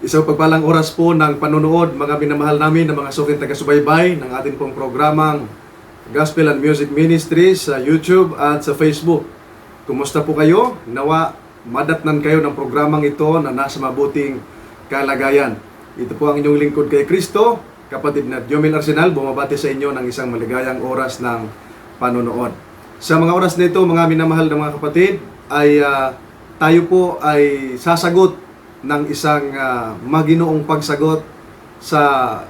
Isang pagpalang oras po ng panonood, mga minamahal namin ng mga suking taga-subaybay ng ating pong programang Gospel and Music Ministries sa YouTube at sa Facebook. Kumusta po kayo? Nawa madatnan kayo ng programang ito na nasa mabuting kalagayan. Ito po ang inyong lingkod kay Kristo, kapatid na Diomil Arsenal, bumabati sa inyo ng isang maligayang oras ng panonood. Sa mga oras na ito, mga minamahal ng mga kapatid, ay tayo po ay sasagot ng isang maginoong pagsagot sa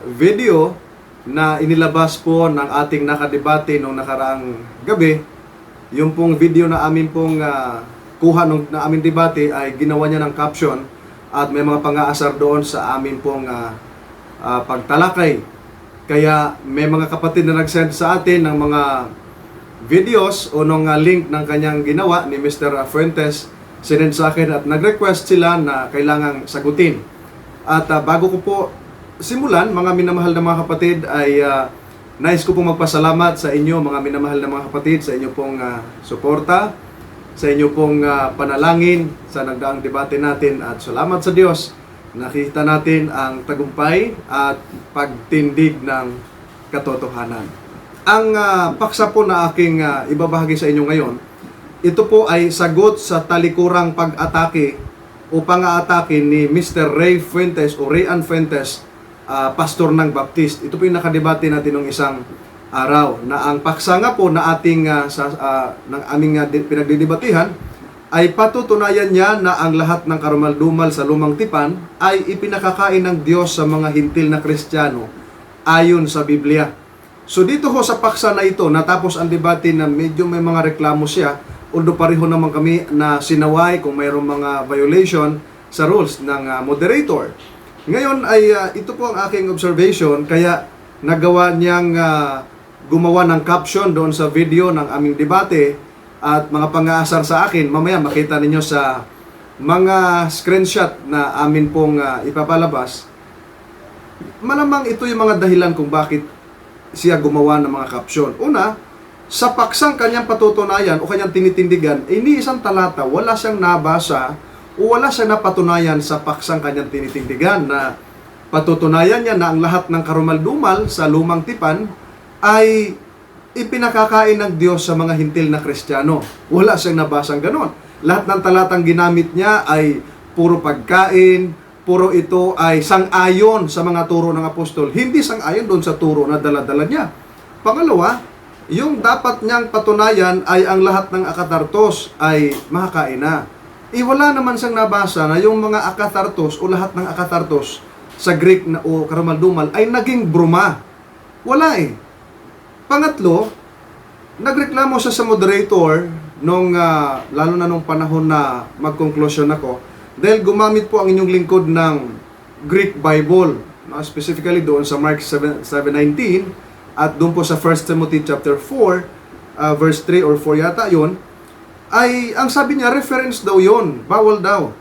video na inilabas po ng ating nakadebate noong nakaraang gabi. Yung pong video na amin pong kuha na aming debate ay ginawa niya ng caption at may mga pang-aasar doon sa amin pong pagtalakay. Kaya may mga kapatid na nag-send sa atin ng mga videos o nung link ng kanyang ginawa ni Mr. Fuentes, sinend sa akin at nag-request sila na kailangang sagutin. At bago ko po simulan, mga minamahal na mga kapatid, ay nais ko pong magpasalamat sa inyo, mga minamahal na mga kapatid, sa inyo pong suporta, sa inyo pong panalangin sa nagdaang debate natin. At salamat sa Diyos, nakita natin ang tagumpay at pagtindig ng katotohanan. Ang paksa po na aking ibabahagi sa inyo ngayon, ito po ay sagot sa talikurang pag-atake o pang-aatake ni Mr. Ray Fuentes o Rayan Fuentes, pastor ng Baptist. Ito po yung nakadebate natin ng isang araw na ang paksa nga po na ating ng aming pinagdidebatehan ay patutunayan niya na ang lahat ng karumaldumal sa lumang tipan ay ipinakakain ng Diyos sa mga hintil na Kristiyano ayon sa Biblia. So dito ho sa paksa na ito, natapos ang debate na medyo may mga reklamo siya, although pareho naman kami na sinaway kung mayroong mga violation sa rules ng moderator. Ngayon ay ito po ang aking observation, kaya nagawa niyang gumawa ng caption doon sa video ng aming debate at mga pang-aasar sa akin. Mamaya makita ninyo sa mga screenshot na amin pong ipapalabas. Malamang ito yung mga dahilan kung bakit siya gumawa ng mga caption. Una, sa paksang kanyang patutunayan o kanyang tinitindigan, ni isang talata, wala siyang nabasa o wala siyang napatunayan sa paksang kanyang tinitindigan na patutunayan niya na ang lahat ng karumaldumal sa lumang tipan ay ipinakakain ng Diyos sa mga hintil na Kristiyano. Wala siyang nabasang ganon. Lahat ng talatang ginamit niya ay puro pagkain, puro ito ay sang-ayon sa mga turo ng apostol. Hindi sang-ayon doon sa turo na dala-dala niya. Pangalawa, yung dapat niyang patunayan ay ang lahat ng akatartos ay makakain na. Wala naman siyang nabasa na yung mga akatartos o lahat ng akatartos sa Greek na, o karumaldumal ay naging bruma. Wala eh. Pangatlo, nagreklamo siya sa moderator nung, lalo na nung panahon na mag-conclusion ako, dahil gumamit po ang inyong lingkod ng Greek Bible, specifically doon sa Mark 7:19, at doon po sa 1 Timothy chapter 4, verse 3 or 4 yata yon, ay ang sabi niya, reference daw yon, bawal daw.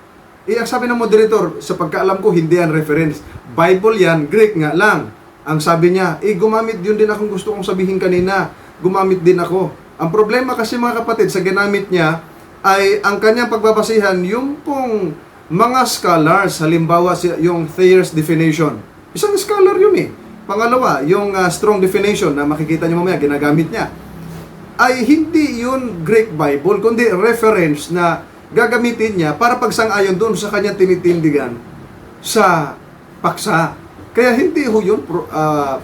Ang sabi ng moderator, sa pagkaalam ko, hindi yan reference. Bible yan, Greek nga lang. Ang sabi niya, gumamit yun din akong gusto kong sabihin kanina. Gumamit din ako. Ang problema kasi mga kapatid, sa ginamit niya, ay ang kanyang pagbabasihan, yung pong mga scholars, halimbawa yung Thayer's definition. Isang scholar yun eh. Pangalawa, yung strong definition na makikita niyo mamaya, ginagamit niya, ay hindi yun Greek Bible, kundi reference na gagamitin niya para pagsang-ayon doon sa kanyang tinitindigan sa paksa. Kaya hindi ho yun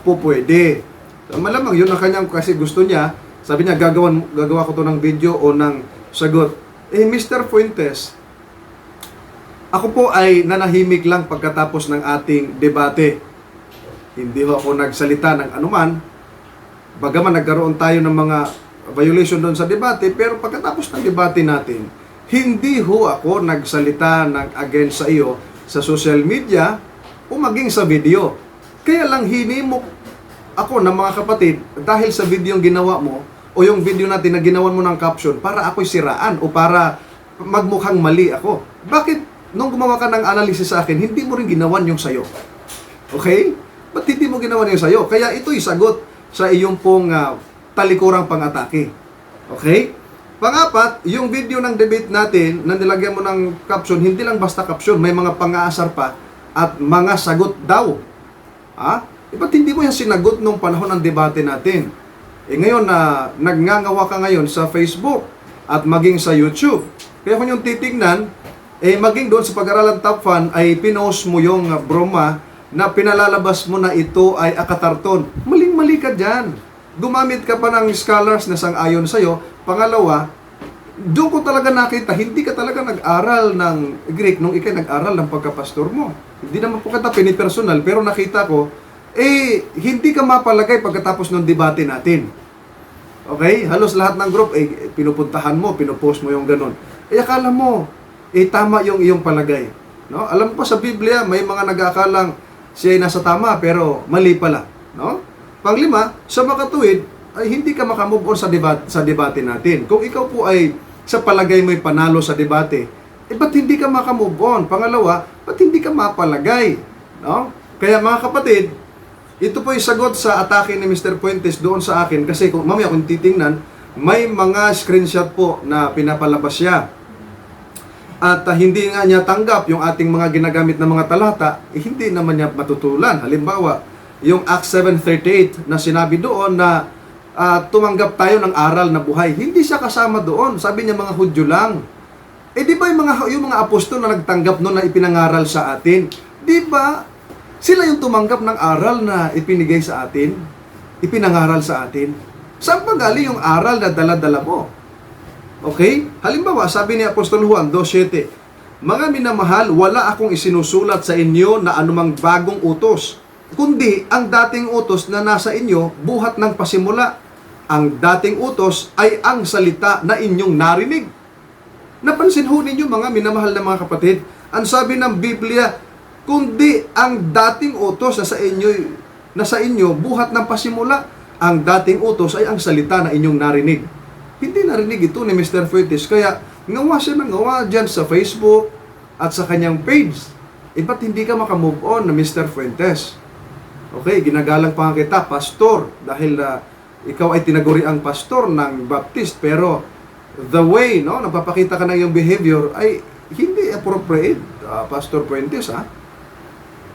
po pwede. Malamang yun ang kanyang kasi gusto niya. Sabi niya, gagawa ko to ng video o ng sagot. Mr. Fuentes, ako po ay nanahimik lang pagkatapos ng ating debate. Hindi ho ako nagsalita ng anuman. Bagaman nagkaroon tayo ng mga violation doon sa debate, pero pagkatapos ng debate natin, hindi ho ako nagsalita ng against sa iyo sa social media o maging sa video. Kaya lang hinimok ako ng mga kapatid dahil sa video yung ginawa mo o yung video natin na ginawan mo ng caption para ako'y siraan o para magmukhang mali ako. Bakit nung gumawa ka ng analysis sa akin, hindi mo rin ginawan yung sayo? Okay? Ba't hindi mo ginawa yung sayo? Kaya ito'y sagot sa iyong pong talikurang pang-atake. Okay? Pangapat, yung video ng debate natin na nilagyan mo ng caption, hindi lang basta caption, may mga pang-aasar pa. at mga sagot daw. Ba't hindi mo yan sinagot nung panahon ng debate natin? Ngayon na nagngangawa ka ngayon sa Facebook at maging sa YouTube. Kaya kung yung titignan, maging doon sa Pag-aralan Top Fan ay pinost mo yung broma na pinalalabas mo na ito ay akatarton. Maling-mali ka dyan. Gumamit ka pa ng scholars na sang-ayon sa'yo. Pangalawa, doon ko talaga nakita, hindi ka talaga nag-aral ng Greek nung ikay nag-aral ng pagkapastor mo. Hindi naman po kita pinipersonal, pero nakita ko, hindi ka mapalagay pagkatapos ng debate natin. Okay? Halos lahat ng group, pinupuntahan mo, pinupost mo yung ganun. Akala mo, tama yung iyong palagay. No? Alam mo pa sa Biblia, may mga nag-aakalang siya ay nasa tama, pero mali pala. No? Panglima, sa makatuwid, ay hindi ka makamove on sa debate natin. Kung ikaw po ay sa palagay mo'y panalo sa debate, ba't hindi ka makamove on? Pangalawa, ba't hindi ka mapalagay? No? Kaya mga kapatid, ito po yung sagot sa atake ni Mr. Fuentes doon sa akin kasi kung mamaya kung titingnan, may mga screenshot po na pinapalabas siya. At hindi nga niya tanggap yung ating mga ginagamit na mga talata, hindi naman niya matutulan. Halimbawa, yung Acts 7:38 na sinabi doon na tumanggap tayo ng aral na buhay. Hindi siya kasama doon. Sabi niya mga Hudyo lang. Di ba yung mga apostol na nagtanggap noon na ipinangaral sa atin? Di ba sila yung tumanggap ng aral na ipinigay sa atin? Ipinangaral sa atin? Saan ba galing yung aral na dala-dala mo? Okay? Halimbawa, sabi ni Apostol Juan 2:7, mga minamahal, wala akong isinusulat sa inyo na anumang bagong utos, kundi ang dating utos na nasa inyo buhat ng pasimula. Ang dating utos ay ang salita na inyong narinig. Napansin ho ninyo mga minamahal na mga kapatid, ang sabi ng Biblia, kundi ang dating utos na sa inyo buhat ng pasimula. Ang dating utos ay ang salita na inyong narinig. Hindi narinig ito ni Mr. Fuentes, kaya ngawa siya ng ngawa dyan sa Facebook at sa kanyang page. Ba't hindi ka makamove on na Mr. Fuentes? Okay, ginagalang pa kita, pastor, dahil ikaw ay tinaguri ang pastor ng Baptist, pero the way, no, nagpapakita ka ng iyong behavior ay hindi appropriate, Pastor Fuentes,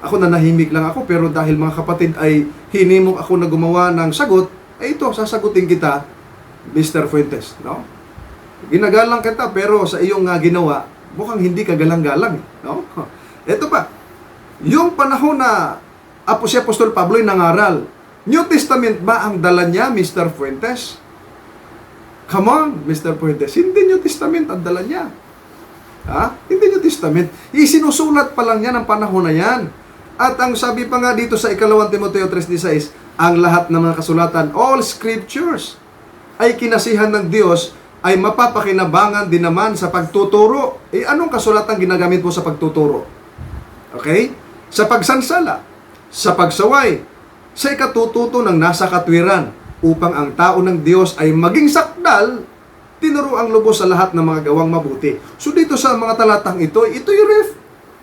Ako nanahimik lang ako, pero dahil mga kapatid ay hinimok ako na gumawa ng sagot, ito, sasagutin kita, Mr. Fuentes, no? Ginagalang kita, pero sa iyong ginawa, mukhang hindi ka galang-galang, no? Ito pa, yung panahon na si Apostol Pablo ay nangaral, New Testament ba ang dala niya, Mr. Fuentes? Come on, Mr. Fuentes, hindi New Testament ang dala niya. Hindi New Testament. Isinusulat pa lang niya ng panahon na yan. At ang sabi pa nga dito sa 2 Timoteo 3:16, ang lahat ng mga kasulatan, all scriptures, ay kinasihan ng Diyos, ay mapapakinabangan din naman sa pagtuturo. Anong kasulatan ginagamit mo sa pagtuturo? Okay? Sa pagsansala, sa pagsaway, sa ikatututo ng nasa katwiran, upang ang tao ng Diyos ay maging sakdal, tinuro ang lubos sa lahat ng mga gawang mabuti. So dito sa mga talatang ito yung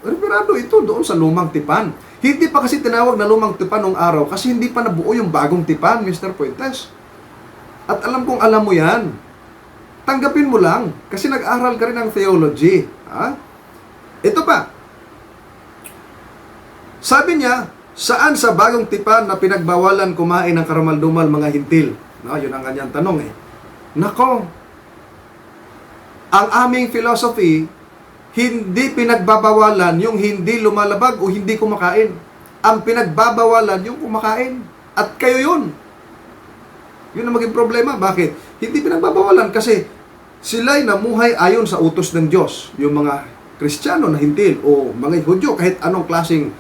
referado ito doon sa lumang tipan. Hindi pa kasi tinawag na lumang tipan nung araw kasi hindi pa nabuo yung bagong tipan, Mr. Fuentes. At alam kong alam mo yan. Tanggapin mo lang kasi nag-aral ka rin ng theology. Ito pa. Sabi niya, saan sa bagong tipan na pinagbawalan kumain ng karamaldumal mga hintil? Yun ang kanyang tanong Nako, ang aming philosophy, hindi pinagbabawalan yung hindi lumalabag o hindi kumakain. Ang pinagbabawalan yung kumakain. At kayo yun. Yun ang maging problema. Bakit? Hindi pinagbabawalan kasi sila'y namuhay ayon sa utos ng Diyos. Yung mga Kristiyano na hintil o mga Hudyo, kahit anong klaseng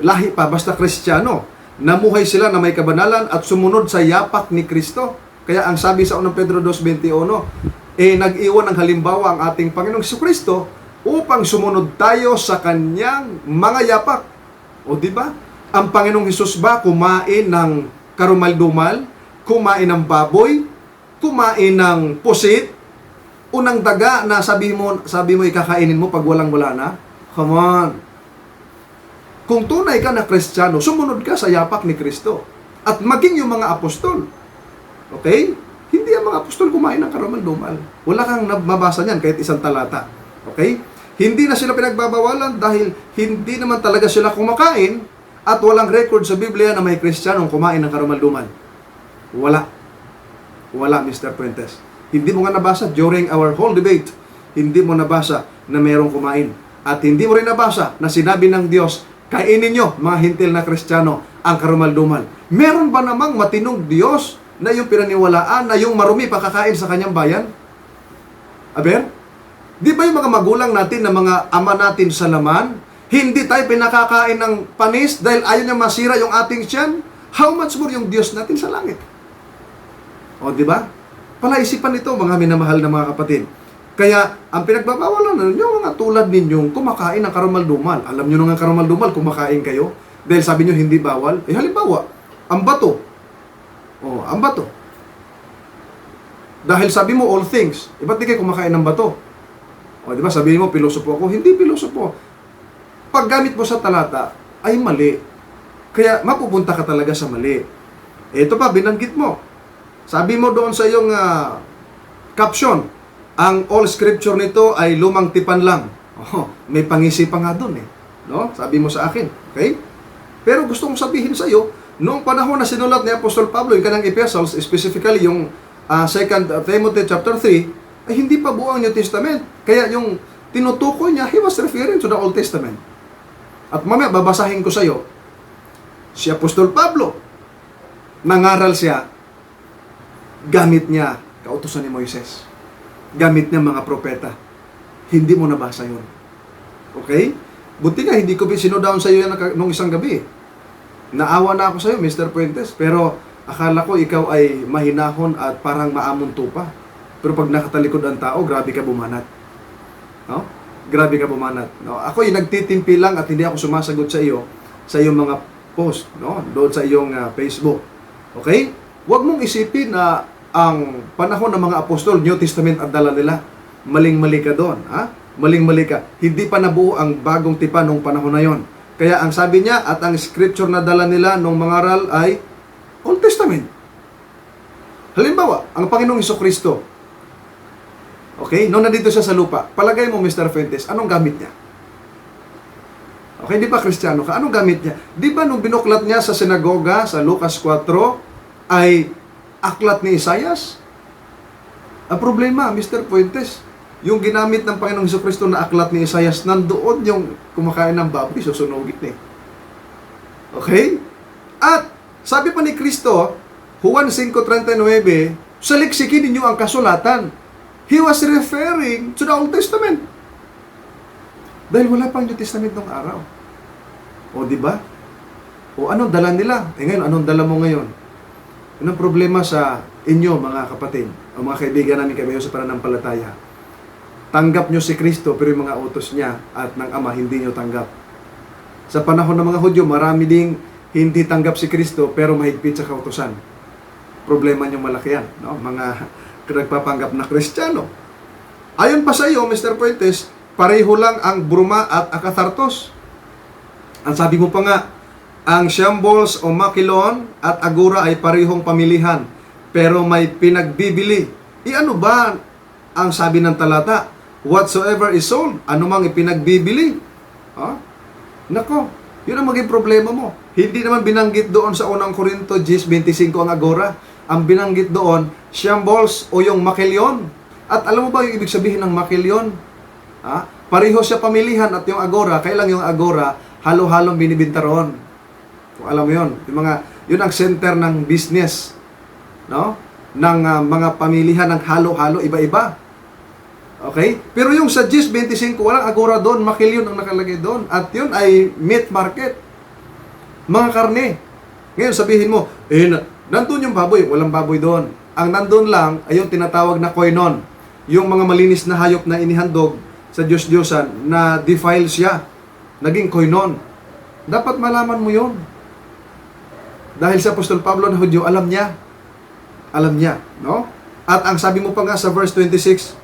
lahi pa, basta Kristiyano, namuhay sila na may kabanalan at sumunod sa yapak ni Kristo. Kaya ang sabi sa 1 Pedro 2:21, nag-iwan ng halimbawa ang ating Panginoong Jesucristo upang sumunod tayo sa kanyang mga yapak. O di ba? Ang Panginoong Hesus ba kumain ng karumaldumal, kumain ng baboy, kumain ng pusit, o ng daga na sabi mo ikakainin mo pag walang-wala na? Come on. Kung tunay ka na Kristiyano, sumunod ka sa yapak ni Kristo. At maging yung mga apostol. Okay? Hindi ang mga apostol kumain ng karumaldumal. Wala kang mabasa niyan kahit isang talata. Okay? Hindi na sila pinagbabawalan dahil hindi naman talaga sila kumakain at walang record sa Biblia na may Kristiyanong kumain ng karumalduman. Wala. Wala, Mr. Puentes. Hindi mo nga nabasa during our whole debate. Hindi mo nabasa na mayroong kumain. At hindi mo rin nabasa na sinabi ng Diyos, kainin nyo, mga hintil na Kristiyano, ang karumalduman. Meron ba namang matinong Diyos na yung pinaniwalaan na yung marumi pakakain sa kanyang bayan? Aber? Di ba yung mga magulang natin na mga ama natin sa laman, hindi tayo pinakakain ng panis dahil ayaw niya masira yung ating tiyan? How much more yung Diyos natin sa langit? O, di ba? Palaisipan ito, mga minamahal na mga kapatid. Kaya, ang pinagbabawalan ninyo, mga tulad ninyong kumakain ng karumaldumal. Alam nyo na nga karumaldumal, kumakain kayo. Dahil sabi nyo, hindi bawal. Halimbawa, ang bato. O, ang bato. Dahil sabi mo, all things. Ba't di kayo kumakain ng bato? O, di ba, sabihin mo, pilosopo ako. Hindi pilosopo. Paggamit mo sa talata, ay mali. Kaya, mapupunta ka talaga sa mali. Ito pa, binanggit mo. Sabi mo doon sa iyong caption, ang all scripture nito ay lumang tipan lang. Oh, may pangisi pa nga doon eh. No? Sabi mo sa akin. Okay? Pero gusto kong sabihin sa iyo, noong panahon na sinulat ni Apostol Pablo yung kanyang epistles, specifically yung 2 Timothy chapter 3, ay hindi pa buo ang New Testament. Kaya yung tinutukoy niya, he was referring to the Old Testament. At mamaya babasahin ko sa iyo, si Apostol Pablo, nangaral siya, gamit niya kautusan ni Moises. Gamit niya mga propeta. Hindi mo nabasa yun. Okay? Buti nga, hindi ko sinodown sa iyo yan nung isang gabi. Naawa na ako sa iyo, Mr. Puentes. Pero akala ko ikaw ay mahinahon at parang maamunto pa. Pero pag nakatalikod ang tao, grabe ka bumanat. No? Grabe ka bumanat. No? Ako ay nagtitimpi lang at hindi ako sumasagot sa iyo sa iyong mga post, no? Doon sa iyong Facebook. Okay? Huwag mong isipin na ang panahon ng mga apostol, New Testament at dala nila. Maling-mali ka doon. Ha? Maling-mali ka. Hindi pa nabuo ang bagong tipan nung panahon na yon. Kaya ang sabi niya at ang scripture na dala nila nung mangaral ay Old Testament. Halimbawa, ang Panginoong Hesukristo. Okay? Noong nandito siya sa lupa, palagay mo, Mr. Fuentes, anong gamit niya? Okay, di ba Kristiyano ka? Anong gamit niya? Di ba nung binuklat niya sa sinagoga, sa Lucas 4, ay aklat ni Isaias? Ang problema, Mr. Fuentes, yung ginamit ng Panginoong Hesukristo na aklat ni Isaias, nandoon yung kumakain ng baboy, susunugin eh. Okay? At sabi pa ni Kristo, Juan 5:39, saliksikin ninyo ang kasulatan. He was referring to the Old Testament. Dahil wala pang New Testament nung araw. O, di ba? O, anong dala nila? Ngayon, anong dala mo ngayon? Anong problema sa inyo, mga kapatid, o mga kaibigan namin kayo sa pananampalataya? Tanggap nyo si Kristo, pero yung mga utos niya at ng Ama, hindi nyo tanggap. Sa panahon ng mga Hudyo, marami ding hindi tanggap si Kristo, pero mahigpit sa kautusan. Problema nyo malaki yan, no? Mga nagpapanggap na Kristiyano. Ayon pa sa iyo, Mr. Puentes, pareho lang ang Bruma at Akathartos. Ang sabi mo pa nga, ang Shambles o Makilon at Agora ay parehong pamilihan, pero may pinagbibili. Ano ba ang sabi ng talata? Whatsoever is sold, anumang ipinagbibili. Nako, yun ang maging problema mo. Hindi naman binanggit doon sa unang Korinto 10:25 ang Agora. Ang binanggit doon, Shambles o yung Makilyon. At alam mo ba yung ibig sabihin ng Makilyon? Pareho siya pamilihan at yung Agora, kailang yung Agora, halo-halong binibinta roon. Kung alam mo yun, yun ang center ng business, no? Ng mga pamilihan ng halo-halo, iba-iba. Okay? Pero yung sa 10:25, walang Agora doon, Makilyon ang nakalagay doon. At yun ay meat market. Mga karne. Ngayon sabihin mo, nandun yung baboy, walang baboy doon. Ang nandun lang ay yung tinatawag na koinon. Yung mga malinis na hayop na inihandog sa Diyos-Diyosan na defile siya. Naging koinon. Dapat malaman mo yun. Dahil sa Apostol Pablo na Hudyo, alam niya. Alam niya, no? At ang sabi mo pa nga sa verse 26,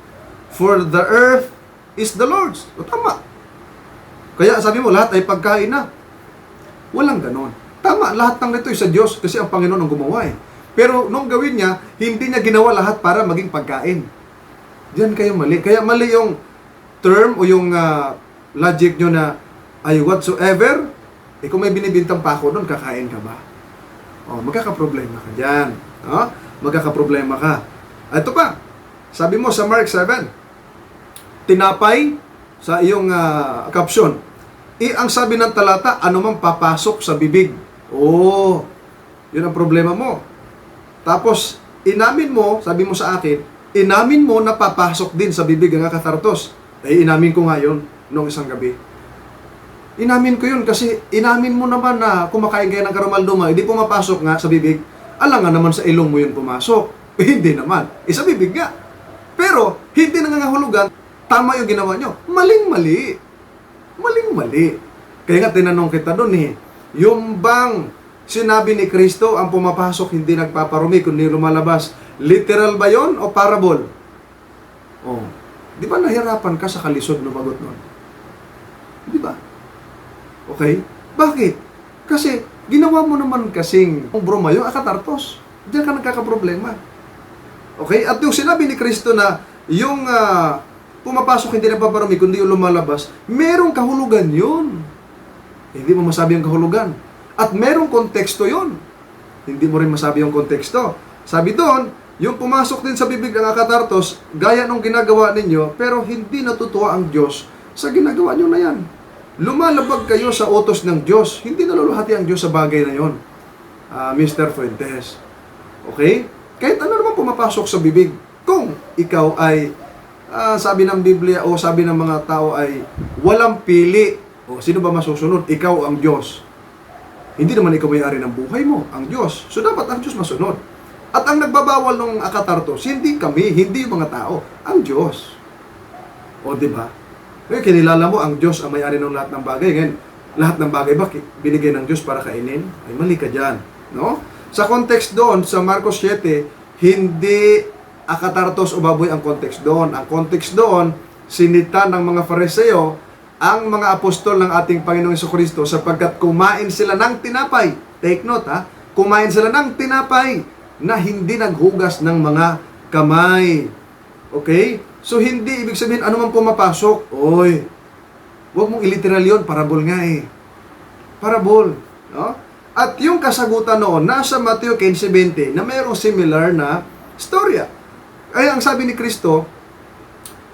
for the earth is the Lord's. O tama. Kaya sabi mo, lahat ay pagkain na. Walang ganon. Tama, lahat ng ito ay sa Diyos kasi ang Panginoon ang gumawa eh. Pero nung gawin niya, hindi niya ginawa lahat para maging pagkain. Diyan kayo mali. Kaya mali yung term o yung logic nyo na ay whatsoever, kung may binibintang pa ako doon, kakain ka ba? Magkakaproblema ka dyan. Magkakaproblema ka. Ito pa, sabi mo sa Mark 7, tinapay sa iyong caption. Ang sabi ng talata, anumang papasok sa bibig. Yun ang problema mo. Tapos, inamin mo, sabi mo sa akin, inamin mo na papasok din sa bibig ang akatartos. Inamin ko nga yun noong isang gabi. Inamin ko yun kasi inamin mo naman na kumakain kayo ng karamalduma, hindi pumapasok nga sa bibig. Alangan naman sa ilong mo yun pumasok. Hindi naman. Sa bibig nga. Pero, hindi nangangahulugan, tama yung ginawa nyo. Maling-mali. Maling-mali. Kaya nga tinanong kita doon yung bang sinabi ni Kristo ang pumapasok hindi nagpaparumi kundi lumalabas, literal ba yon o parable? Di ba nahirapan ka sa kalisod no bagot nun? Di ba? Okay? Bakit? Kasi ginawa mo naman kasing broma yung akatartos. Diyan ka nagkakaproblema. Okay? At yung sinabi ni Kristo na yung pumapasok hindi nagpaparumi kundi yung lumalabas, merong kahulugan yun. Hindi mo masabi yung kahulugan. At merong konteksto yun. Hindi mo rin masabi yung konteksto. Sabi doon, yung pumasok din sa bibig ng akatartos, gaya nung ginagawa ninyo, pero hindi natutuwa ang Diyos sa ginagawa nyo na yan. Lumalabag kayo sa utos ng Diyos. Hindi naluluhati ang Diyos sa bagay na yon, Mr. Fuentes. Okay? Kahit ano naman pumapasok sa bibig, kung ikaw ay, sabi ng Biblia o sabi ng mga tao ay walang pili, sino ba masusunod? Ikaw ang Diyos. Hindi naman ikaw may-ari ng buhay mo, ang Diyos. So dapat ang Diyos masunod. At ang nagbabawal ng akatartos, hindi kami, hindi yung mga tao, ang Diyos. Di ba? Kinilala mo, ang Diyos ang may-ari ng lahat ng bagay. Ngayon, lahat ng bagay ba binigay ng Diyos para kainin? Ay, mali ka dyan. No? Sa context doon, sa Marcos 7, hindi akatartos o baboy ang context doon. Ang context doon, sinita ng mga Fariseo, ang mga apostol ng ating Panginoong Jesucristo sapagkat kumain sila ng tinapay. Take note kumain sila ng tinapay na hindi naghugas ng mga kamay. Okay? So hindi ibig sabihin ano man pumapasok. Huwag mong iliteral yun, parabol nga Parabol. No? At yung kasagutan noon, nasa Mateo 15:20 na mayroong similar na storya. Ay ang sabi ni Kristo,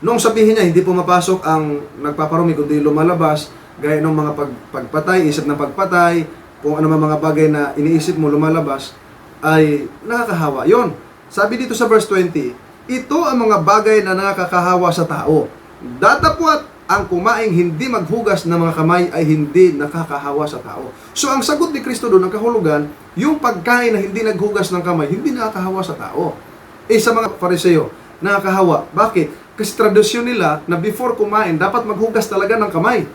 nung sabihin niya, hindi pumapasok ang nagpaparumi, kundi lumalabas, gaya ng mga pagpatay, isip ng pagpatay, kung ano mga bagay na iniisip mo lumalabas, ay nakakahawa. Yon. Sabi dito sa verse 20, ito ang mga bagay na nakakahawa sa tao. Datapwat ang kumaing hindi maghugas ng mga kamay ay hindi nakakahawa sa tao. So ang sagot ni Kristo doon, ang kahulugan, yung pagkain na hindi naghugas ng kamay, hindi nakakahawa sa tao. Sa mga Fariseo, nakakahawa. Bakit? Kasi tradisyon nila na before kumain, dapat maghugas talaga ng kamay.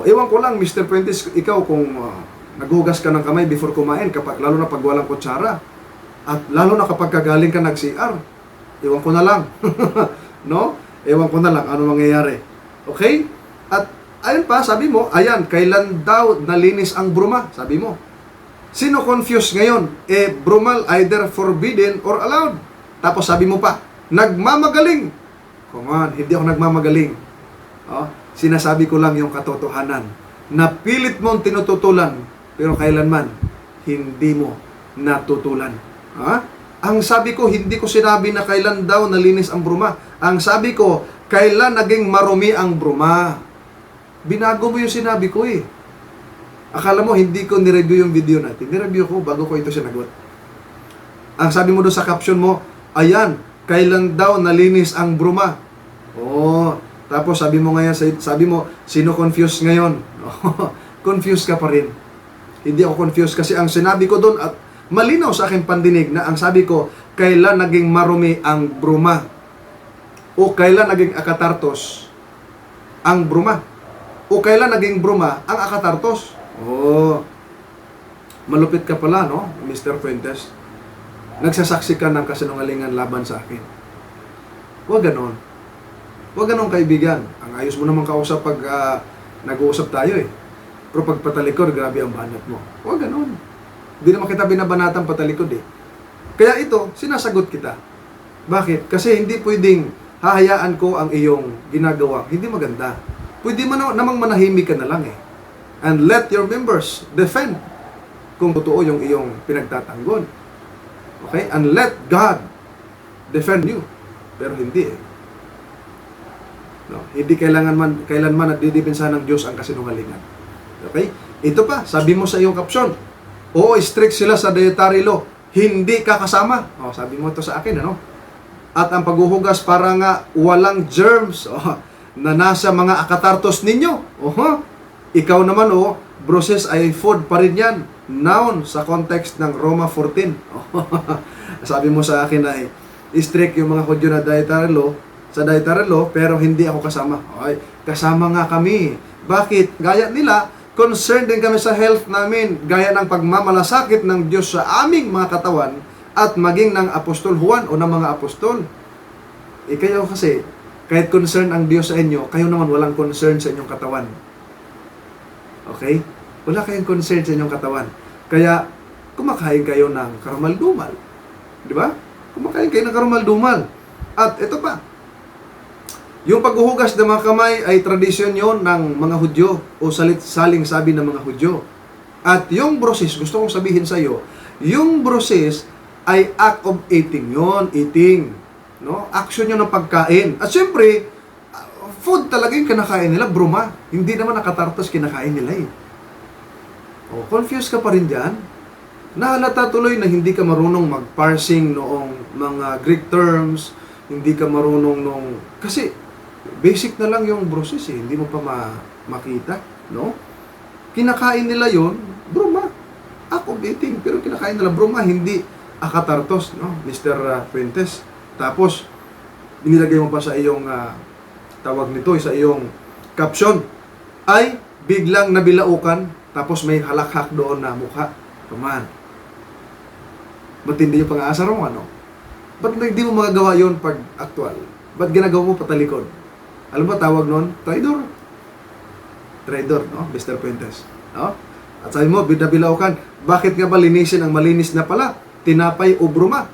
Ewan ko lang, Mr. Prentice, ikaw kung naghugas ka ng kamay before kumain, lalo na pag walang kutsara, at lalo na kapag kagaling ka nag-CR, ewan ko na lang. No? Ewan ko na lang ano mangyayari. Okay? At ayun pa, sabi mo, kailan daw nalinis ang bruma? Sabi mo. Sino confused ngayon? Brumal either forbidden or allowed. Tapos sabi mo pa, nagmamagaling. Come on, hindi ako nagmamagaling. Sinasabi ko lang yung katotohanan. Napilit mong tinututulan, pero kailanman, hindi mo natutulan. Ang sabi ko, hindi ko sinabi na kailan daw nalinis ang bruma. Ang sabi ko, kailan naging marumi ang bruma. Binago mo yung sinabi ko Akala mo, hindi ko nireview yung video natin. Nireview ko bago ko ito sinagot. Ang sabi mo doon sa caption mo, kailan daw nalinis ang bruma? Tapos sabi mo sino confused ngayon? Confused ka pa rin. Hindi ako confused kasi ang sinabi ko doon at malinaw sa aking pandinig na ang sabi ko, kailan naging marumi ang bruma? O kailan naging akatartos ang bruma? O kailan naging bruma ang akatartos? Malupit ka pala, no, Mr. Fuentes? Nagsasaksi ka ng kasinungalingan laban sa akin. Huwag ganon. Huwag ganon, kaibigan. Ang ayos mo naman kausap pag nag-uusap tayo Pero pag patalikod, grabe ang banat mo. Huwag ganon. Hindi naman kita binabanatan patalikod Kaya ito, sinasagot kita. Bakit? Kasi hindi pwedeng hahayaan ko ang iyong ginagawa, hindi maganda. Pwede man namang manahimik ka na lang eh. And let your members defend kung totoo yung iyong pinagtatanggol. Okay? And let God defend you. Pero hindi eh. No, hindi kailanman nagdidepensa ng Diyos ang kasinungalingan. Okay? Ito pa, sabi mo sa iyong kapsyon, oo, strict sila sa dietary law, hindi kakasama. O, sabi mo ito sa akin, ano? At ang paghuhugas para nga walang germs na nasa mga akatartos ninyo. Ikaw naman, bruises ay food pa rin yan. Noun sa context ng Roma 14. Sabi mo sa akin na strict yung mga Hudyo na dietary law, sa dietary law, pero hindi ako kasama. Okay, kasama nga kami. Bakit? Gaya nila, concerned din kami sa health namin, gaya ng pagmamalasakit ng Diyos sa aming mga katawan at maging ng Apostol Juan o ng mga apostol. Kayo kasi, kahit concern ang Diyos sa inyo, kayo naman walang concern sa inyong katawan. Okay? Wala kayong concern sa inyong katawan. Kaya, kumakain kayo ng karumal-dumal. Di ba? Kumakain kayo ng karumal-dumal. At ito pa, yung paghuhugas ng mga kamay ay tradisyon yon ng mga Hudyo o saling sabi ng mga Hudyo. At yung bruises, gusto kong sabihin sa iyo, yung bruises ay act of eating yon, eating. No? Action yun ng pagkain. At syempre, food talaga yung kinakain nila, bruma. Hindi naman nakatartos kinakain nila eh. Confused ka pa rin dyan? Nahalata tuloy na hindi ka marunong mag-parsing noong mga Greek terms, hindi ka marunong kasi basic na lang yung bruises eh, hindi mo pa makita, no? Kinakain nila yon, bruma. Ako eating, pero kinakain nila bruma, hindi akatartos, no? Mr. Fuentes. Tapos, inilagay mo pa sa iyong tawag nito, sa iyong caption, ay biglang nabilaukan, tapos may halakhak doon na mukha. Come on. Matindi yung pang-aasar mo, ano? Ba't hindi mo magagawa yon pag actual? Ba't ginagawa mo patalikod? Alam mo, tawag nun? Traidor. Traidor, no? Mr. Fuentes. No? At sabi mo, nabilaukan, bakit nga ba linisin ang malinis na pala? Tinapay o bruma.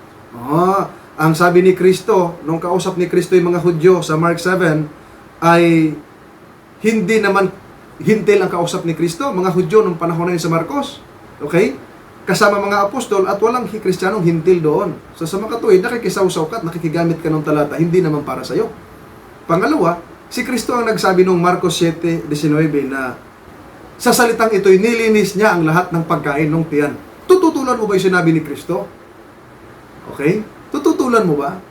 Ang sabi ni Kristo, nung kausap ni Kristo yung mga Hudyo sa Mark 7, ay hindi naman hintil ang kausap ni Kristo, mga Hudyo nung panahon na yun sa Marcos. Okay? Kasama mga apostol at walang Kristiyanong hintil doon. So sa mga katuwid, nakikisawsaw ka at nakikigamit ka ng talata, hindi naman para sa'yo. Pangalawa, si Kristo ang nagsabi nung Marcos 7:19 na sa salitang ito'y nilinis niya ang lahat ng pagkain ng tiyan. Tututulan mo ba yung sinabi ni Kristo? Okay? Tututulan mo ba?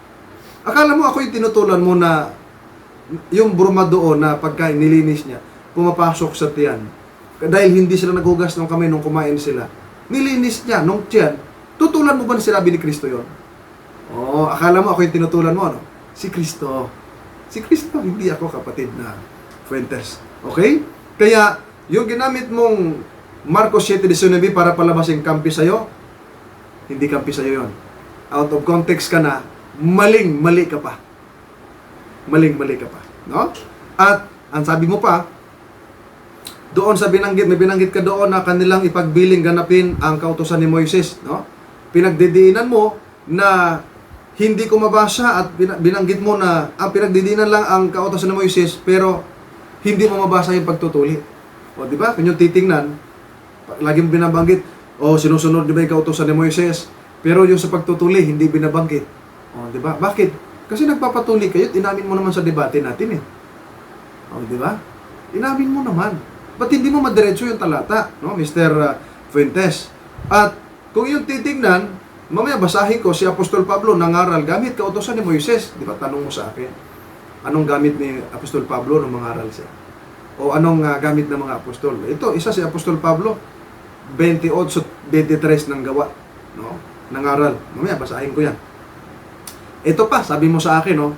Akala mo ako yung tinutulan mo na yung bruma doon na pagkain nilinis niya, pumapasok sa tiyan. Dahil hindi sila naghugas ng kamay nung kumain sila. Nilinis niya nung tiyan. Tutulan mo ba na sinabi ni Kristo yon? Akala mo ako yung tinutulan mo, ano? Si Kristo. Si Kristo, hindi ako, kapatid na Fuentes. Okay? Kaya, yung ginamit mong Marcos 7:19 para palabasing kampi sa'yo, hindi kampi sa'yo yon. Out of context ka na, maling-mali ka pa. Maling-mali ka pa. No? At, ang sabi mo pa, doon sa binanggit, may binanggit ka doon na kanilang ipagbiling ganapin ang kautusan ni Moises. No? Pinagdidiinan mo na hindi ko mabasa at binanggit mo na ang pinagdidiinan lang ang kautusan ni Moises, pero hindi mo mabasa yung pagtutuli. O, di ba? Kung yung titingnan, laging binabanggit, sinusunod di ba yung kautusan ni Moises, pero yung sa pagtutuli, hindi binabanggit. O, di ba? Bakit? Kasi nagpapatuli kayo at inamin mo naman sa debate natin eh. O, di ba? Inamin mo naman. Ba't hindi mo madiretso yung talata, no, Mr. Fuentes? At kung yung titingnan, mamaya basahin ko, si Apostol Pablo nangaral gamit kautusan ni Moises. Di ba? Tanong mo sa akin, anong gamit ni Apostol Pablo nung mangaral siya? O anong gamit ng mga apostol? Ito, isa si Apostol Pablo, 28-23 ng gawa. No? Nangaral. Mamaya basahin ko yan. Ito pa, sabi mo sa akin, no?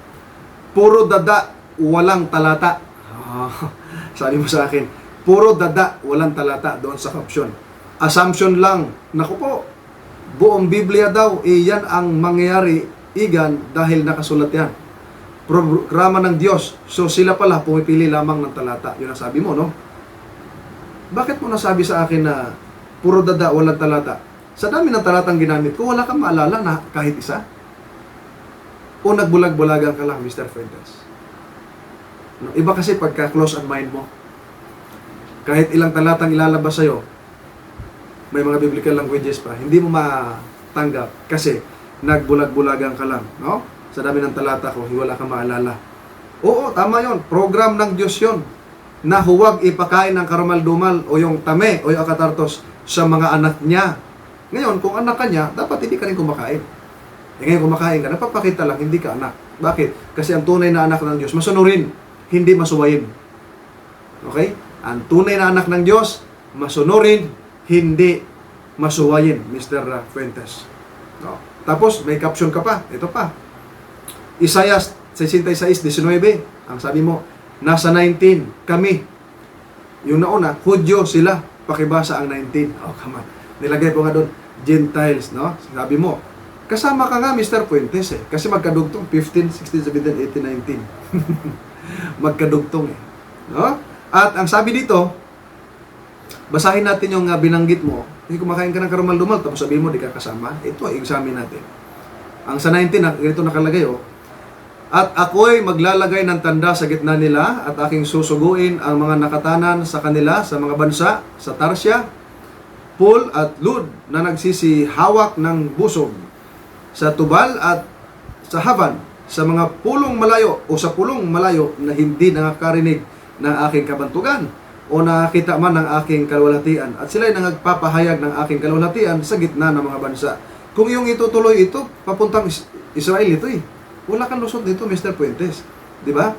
Puro dada, walang talata. Sabi mo sa akin, puro dada, walang talata doon sa caption. Assumption lang. Naku po, buong Biblia daw, yan ang mangyayari, igan, dahil nakasulat yan. Programa ng Diyos. So sila pala pumipili lamang ng talata. Yun ang sabi mo, no? Bakit mo nasabi sa akin na puro dada, walang talata? Sa dami ng talatang ginamit ko, wala kang maalala na kahit isa. O nagbulag-bulagan ka lang, Mr. Fuentes? No? Iba kasi pagka close ang mind mo. Kahit ilang talatang ilalabas sa'yo, may mga biblical languages pa, hindi mo matanggap kasi nagbulag-bulagan ka lang. No? Sa dami ng talata ko, wala kang maalala. Oo, tama yon. Program ng Diyos yon na huwag ipakain ng karumal-dumal o yung tame o yung akatartos sa mga anak niya. Ngayon, kung anak ka niya, dapat hindi ka rin kumakain. Ngayon kumakain ka, napapakita lang, hindi ka anak. Bakit? Kasi ang tunay na anak ng Diyos, masunurin, hindi masuwayin. Okay? Ang tunay na anak ng Diyos, masunurin, hindi masuwayin, Mr. Fuentes. No? Tapos, may caption ka pa. Ito pa. Isaiah 66:19. Ang sabi mo, nasa 19, kami. Yung nauna, Hudyo sila. Pakibasa ang 19. Oh, come on. Nilagay ko nga doon, Gentiles, no? Sabi mo, kasama ka nga, Mr. Fuentes, eh. Kasi magkadugtong 15, 16, 17, 18, 19. Magkadugtong, eh. No? At ang sabi dito, basahin natin yung binanggit mo. Hindi kumakain ka ng karumal-dumal, tapos sabihin mo, di ka kasama. Ito, examine natin. Ang sa 19, ganito nakalagay, oh. At ako'y maglalagay ng tanda sa gitna nila at aking susuguin ang mga nakatanan sa kanila sa mga bansa, sa Tarsya, Pul at Lud na nagsisihawak ng busog, sa Tubal at sa Havan, sa mga pulong malayo o sa pulong malayo na hindi nakakarinig ng aking kabantugan o nakakita man ng aking kalwalhatian at sila'y nagpapahayag ng aking kalwalhatian sa gitna ng mga bansa. Kung yung itutuloy ito, papuntang Israel ito eh. Wala kang lusot dito, Mr. Fuentes. Di ba?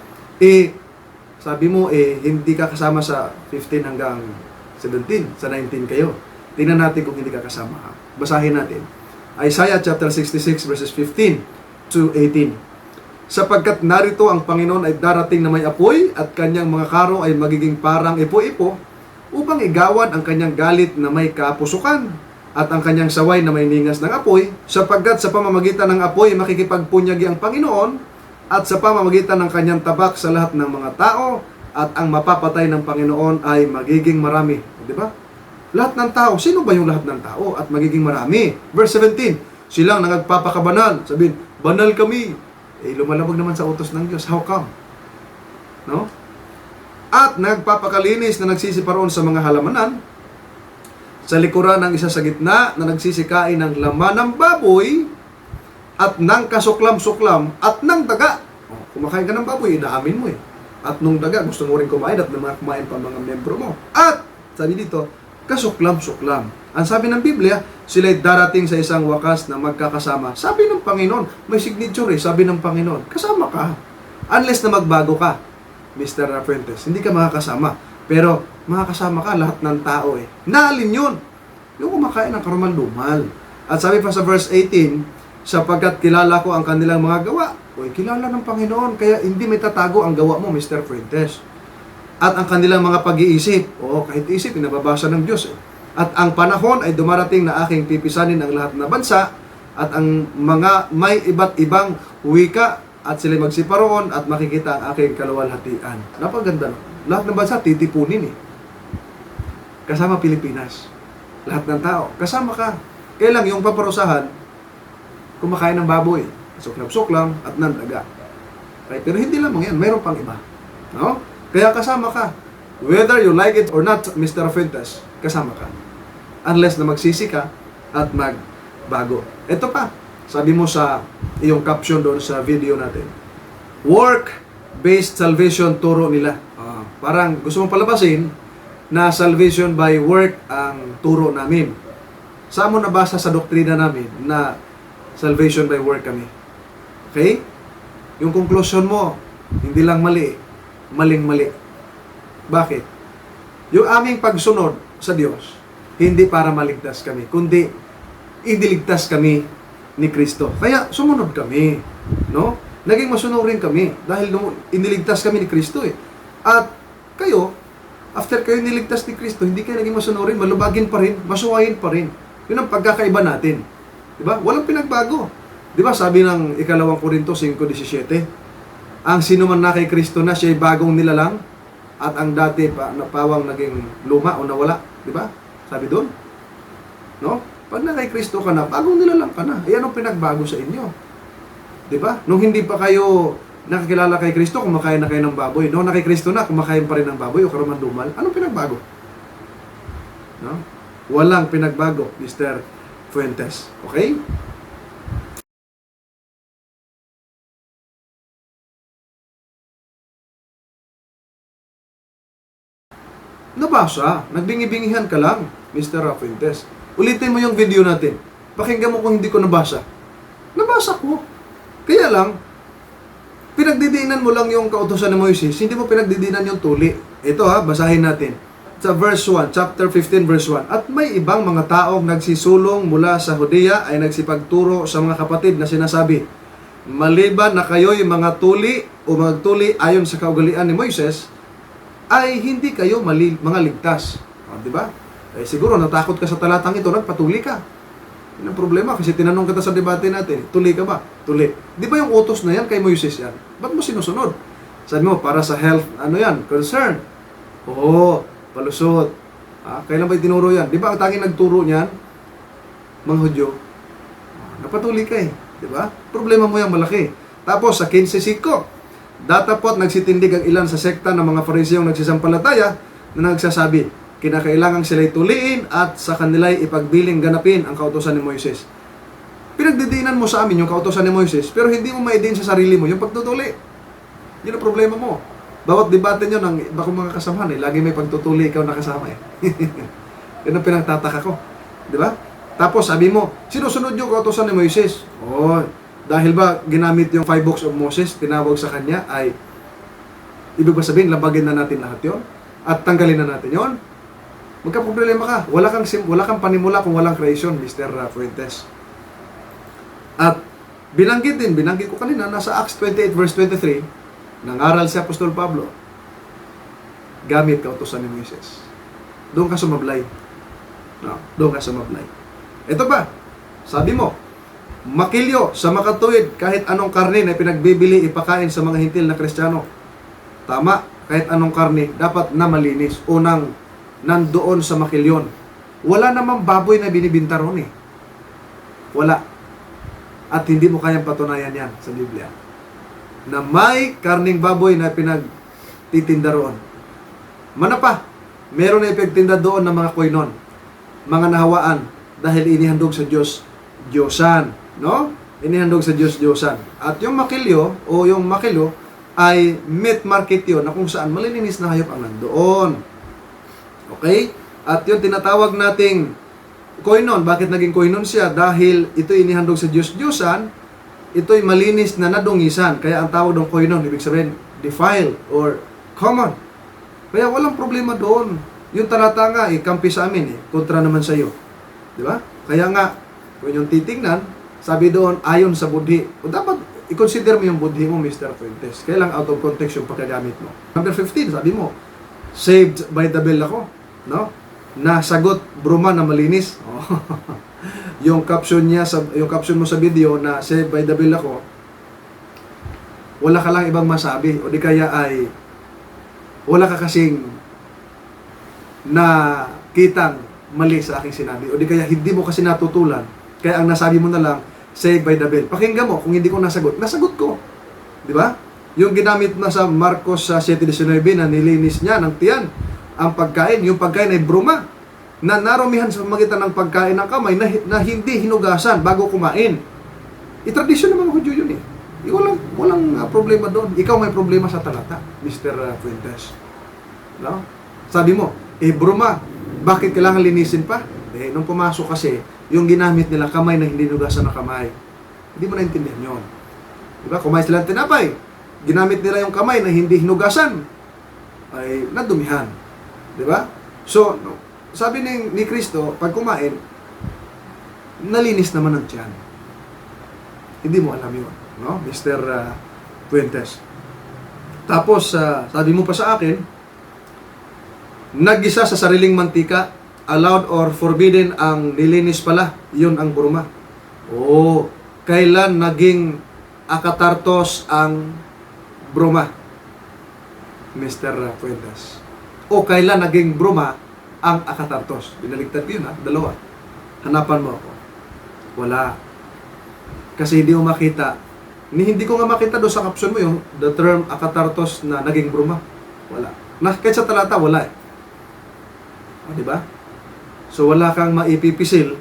Sabi mo, hindi ka kasama sa 15 hanggang 17, sa 19 kayo. Tingnan natin kung hindi ka kasama. Basahin natin. Isaiah chapter 66 verses 15 to 18. Sapagkat narito ang Panginoon ay darating na may apoy at kanyang mga karo ay magiging parang ipo-ipo upang igawan ang kanyang galit na may kapusukan at ang kanyang saway na may ningas ng apoy, sapagkat sa pamamagitan ng apoy makikipagpunyagi ang Panginoon at sa pamamagitan ng kanyang tabak sa lahat ng mga tao at ang mapapatay ng Panginoon ay magiging marami. Di ba? Lahat ng tao. Sino ba yung lahat ng tao? At magiging marami. Verse 17, silang nagpapakabanal. Sabihin, banal kami. Lumalabag naman sa utos ng Diyos. How come? No? At nagpapakalinis na nagsisiparoon sa mga halamanan, sa likuran ng isa sa gitna na nagsisikain ng laman ng baboy at ng kasuklam-suklam at ng daga. Kumakain ka ng baboy, inaamin mo eh. At nung daga, gusto mo rin kumain at mga kumain pa mga membro mo. At, sabi dito, kasuklam-suklam. Ang sabi ng Biblia, sila'y darating sa isang wakas na magkakasama. Sabi ng Panginoon, may signature eh, sabi ng Panginoon, kasama ka. Unless na magbago ka, Mr. Fuentes, hindi ka makakasama. Pero, makakasama ka lahat ng tao eh. Naalin yun? Yung kumakain ng karumal-dumal. At sabi pa sa verse 18, sapagkat kilala ko ang kanilang mga gawa. Uy, kilala ng Panginoon, kaya hindi may tatago ang gawa mo, Mr. Fuentes. At ang kanilang mga pag-iisip, kahit isip, pinababasa ng Diyos eh. At ang panahon ay dumarating na aking pipisanin ang lahat na bansa at ang mga may iba't ibang wika at sila magsiparoon at makikita ang aking kaluwalhatian. Napaganda no? Lahat ng bansa titipunin eh. Kasama Pilipinas. Lahat ng tao. Kasama ka. Kaya lang yung paparusahan, kumakain ng baboy, suklap-suklam at nandaga. Okay? Pero hindi lamang yan. Mayroon pang iba. No? Kaya kasama ka. Whether you like it or not, Mr. Fuentes, kasama ka. Unless na magsisi ka at magbago. Ito pa, sabi mo sa iyong caption doon sa video natin. Work-based salvation turo nila. Parang gusto mong palabasin na salvation by work ang turo namin. Saan mo nabasa sa doktrina namin na salvation by work kami? Okay? Yung conclusion mo, hindi lang mali, maling-mali. Bakit? Yung aming pagsunod sa Diyos, hindi para maligtas kami, kundi idiligtas kami ni Kristo. Kaya sumunod kami, no? Naging masunurin kami dahil iniligtas kami ni Kristo eh. At kayo, after kayo niligtas ni Kristo, hindi kayo naging masunurin, malubagin pa rin, masuwayin pa rin. Yun ang pagkakaiba natin. Diba? Walang pinagbago. Diba sabi ng 2 Korinto 5:17, ang sino man na kay Kristo na, siya ay bagong nilalang, at ang dati pa na pawang naging luma o nawala. Diba? Sabi doon. No? Pag na kay Kristo ka na, bagong nilalang ka na. Ayan ang pinagbago sa inyo. Di ba? Nung hindi pa kayo nakakilala kay Kristo, kumakain na kayo ng baboy. Nung nakay Kristo na, kumakain pa rin ng baboy o karamandumal. Anong pinagbago? No? Walang pinagbago, Mr. Fuentes. Okay? Nabasa. Nagbingi-bingihan ka lang, Mr. Fuentes. Ulitin mo yung video natin. Pakinggan mo kung hindi ko nabasa. Nabasa ko. Kaya lang, pinagdidiinan mo lang yung kautusan ni Moises, hindi mo pinagdidiinan yung tuli. Ito basahin natin. Sa verse 1, chapter 15, verse 1. At may ibang mga taong nagsisulong mula sa Judea ay nagsipagturo sa mga kapatid na sinasabi, maliban na kayo'y mga tuli o magtuli ayon sa kaugalian ni Moises, ay hindi kayo mga ligtas. Di ba? Siguro natakot ka sa talatang ito, nagpatuli ka. Yun ang problema kasi tinanong kita sa debate natin, tuli ka ba? Tuli. Di ba yung utos na yan kay Moises yan? Ba't mo sinusunod? Sabi mo, para sa health, concern. Oo, palusot. Kailan ba itinuro yan? Di ba ang tanging nagturo niyan? Mga Hudyo. Napatuli ka Di ba? Problema mo yan malaki. Tapos sa 15:5, datapot nagsitindig ang ilan sa sekta ng mga Fariseyong nagsisampalataya na nagsasabi, kinakailangan sila'y tuliin at sa kanila'y ipagbiling ganapin ang kautosan ni Moises. Pinagdidiinan mo sa amin yung kautosan ni Moises, pero hindi mo maidiin sa sarili mo yung pagtutuli. Yun ang problema mo. Bawat debate nyo ng iba kong mga kasamahan, lagi may pagtutuli, ikaw nakasama Yun ang pinagtataka ko. Di ba? Tapos sabi mo, sinusunod yung kautosan ni Moises. Dahil ba ginamit yung 5 books of Moses, tinawag sa kanya ay, ibig ba sabihin, labagin na natin lahat yon at tanggalin na natin yon? Magka-problema ka. Wala kang panimula kung walang creation, Mr. Fuentes. At binanggit ko kanina, nasa Acts 28 verse 23, nangaral si Apostol Pablo, gamit kautusan ni Moises. Doon ka sumablay. Doon ka sumablay. Ito pa, sabi mo, makilyo sa makatuwid kahit anong karne na pinagbibili ipakain sa mga hintil na Kristiyano. Tama, kahit anong karne dapat na malinis o nandoon sa makilyon. Wala namang baboy na binibinta ron Wala. At hindi mo kayang patunayan yan sa Biblia. Na may karning baboy na pinagtitinda roon. Manapa, meron na ipagtinda doon ng mga koinon, mga nahawaan, dahil inihandog sa Diyosan. No? Inihandog sa Diyosan. At yung makilyo o yung makilo ay meat market yun na kung saan malilinis na hayop ang nandoon. Okay? At yung tinatawag nating koinon. Bakit naging koinon siya? Dahil ito inihandog sa Diyosan, ito'y malinis na nadungisan. Kaya ang tawag ng koinon, ibig sabihin, defiled or common. Kaya walang problema doon. Yung talata nga, kampi sa amin kontra naman sa iyo. Di ba? Kaya nga, kung yung titingnan, sabi doon, ayon sa budhi. O dapat, i-consider mo yung budhi mo, Mr. Fuentes. Kaya lang out of context yung pagkagamit mo. Number 15, sabi mo, saved by the bell ako. No? Nasagot, bruma na malinis. Yung caption mo sa video na saved by the bell ako, wala ka lang ibang masabi. O di kaya ay, wala ka kasing nakitang mali sa aking sinabi. O di kaya hindi mo kasi natutulan. Kaya ang nasabi mo na lang, saved by the bell. Pakinggan mo, kung hindi ko nasagot ko. Di ba? Yung ginamit na sa Marcos 7:19 na nilinis niya ng tiyan, ang pagkain, yung pagkain ay bruma, na narumihan sa magitan ng pagkain ng kamay na hindi hinugasan bago kumain. Itradisyon ng mga Hudyo yun Walang problema doon. Ikaw may problema sa talata, Mr. Fuentes. No? Sabi mo, bruma, bakit kailangan linisin pa? Nung pumasok kasi, yung ginamit nila kamay na hindi hinugasan ng kamay. Hindi mo naintindihan yun. Diba? Kumain sila ng tinapay. Ginamit nila yung kamay na hindi hinugasan. Ay nadumihan. Diba? So, sabi ni Kristo, pag kumain, nalinis naman ang tiyan. Hindi mo alam yun. No? Mr. Fuentes. Tapos, sabi mo pa sa akin, nag-isa sa sariling mantika, allowed or forbidden ang nilinis pala, yun ang bruma. Kailan naging akatartos ang bruma, Mr. Fuentes? Kailan naging bruma ang akatartos? Binaligtad ko yun dalawa. Hanapan mo ako. Wala. Kasi hindi mo makita Hindi ko nga makita doon sa caption mo yung the term akatartos na naging bruma. Wala. Kahit sa talata, wala eh. O, di ba? So, wala kang maipipisil